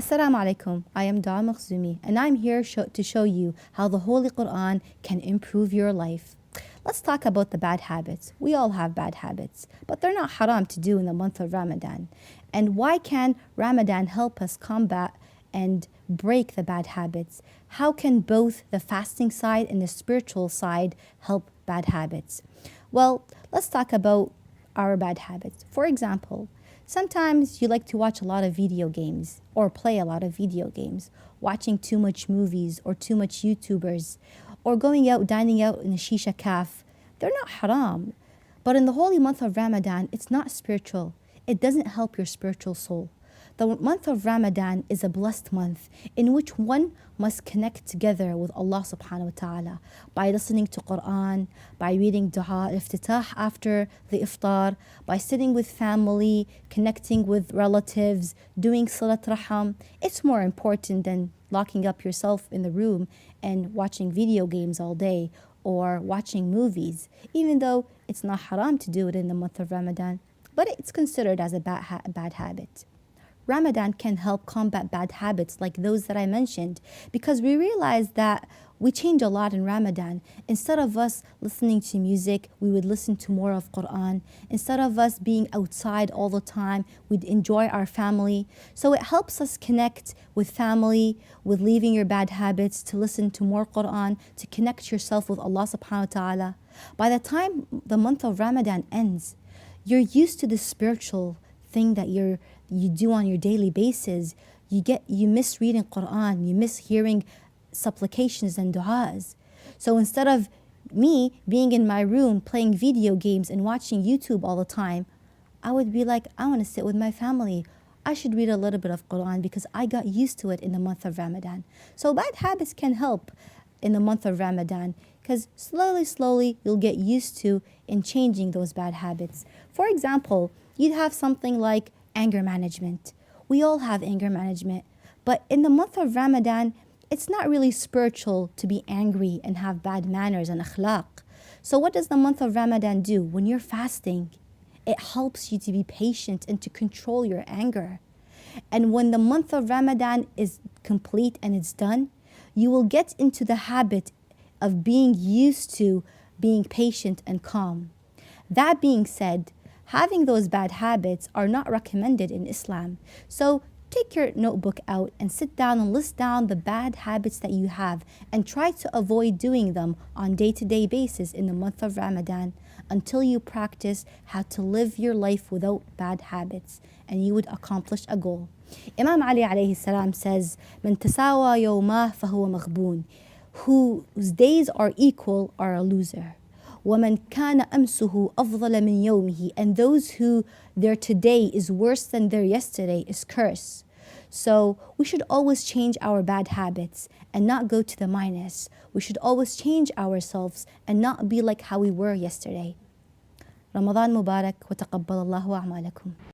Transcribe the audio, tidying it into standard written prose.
Assalamu alaikum, I am Dua Makhzumi and I'm here to show you how the Holy Quran can improve your life. Let's talk about the bad habits. We all have bad habits, but they're not haram to do in the month of Ramadan. And why can Ramadan help us combat and break the bad habits? How can both the fasting side and the spiritual side help bad habits? Well, let's talk about our bad habits. For example, sometimes you like to watch a lot of video games or play a lot of video games, watching too much movies or too much YouTubers, or going out, dining out in a shisha caf. They're not haram. But in the holy month of Ramadan, it's not spiritual. It doesn't help your spiritual soul. The month of Ramadan is a blessed month in which one must connect together with Allah subhanahu wa ta'ala by listening to Quran, by reading dua iftitah after the iftar, by sitting with family, connecting with relatives, doing salat raham. It's more important than locking up yourself in the room and watching video games all day or watching movies, even though it's not haram to do it in the month of Ramadan, but it's considered as a bad habit. Ramadan can help combat bad habits like those that I mentioned, because we realize that we change a lot in Ramadan. Instead of us listening to music, we would listen to more of Quran. Instead of us being outside all the time, we'd enjoy our family. So it helps us connect with family, with leaving your bad habits, to listen to more Quran, to connect yourself with Allah subhanahu wa ta'ala. By the time the month of Ramadan ends, you're used to the spiritual thing that you do on your daily basis. You miss reading Quran, you miss hearing supplications and du'as. So instead of me being in my room playing video games and watching YouTube all the time, I would be like, I want to sit with my family. I should read a little bit of Quran because I got used to it in the month of Ramadan. So bad habits can help in the month of Ramadan, because slowly you'll get used to in changing those bad habits. For example, you'd have something like anger management. We all have anger management, but in the month of Ramadan, it's not really spiritual to be angry and have bad manners and akhlaq. So what does the month of Ramadan do? When you're fasting, it helps you to be patient and to control your anger. And when the month of Ramadan is complete and it's done, you will get into the habit of being used to being patient and calm. That being said, having those bad habits are not recommended in Islam. So take your notebook out and sit down and list down the bad habits that you have and try to avoid doing them on day-to-day basis in the month of Ramadan until you practice how to live your life without bad habits, and you would accomplish a goal. Imam Ali alayhi salam says, "Man tasawa yawmah fahuwa maghboon." Whose days are equal are a loser. وَمَنْ كَانَ أَمْسُهُ أَفْضَلَ مِنْ يَوْمِهِ. And those who their today is worse than their yesterday is cursed. So we should always change our bad habits and not go to the minus. We should always change ourselves and not be like how we were yesterday. Ramadhan Mubarak wa taqabbal Allahu a'malakum.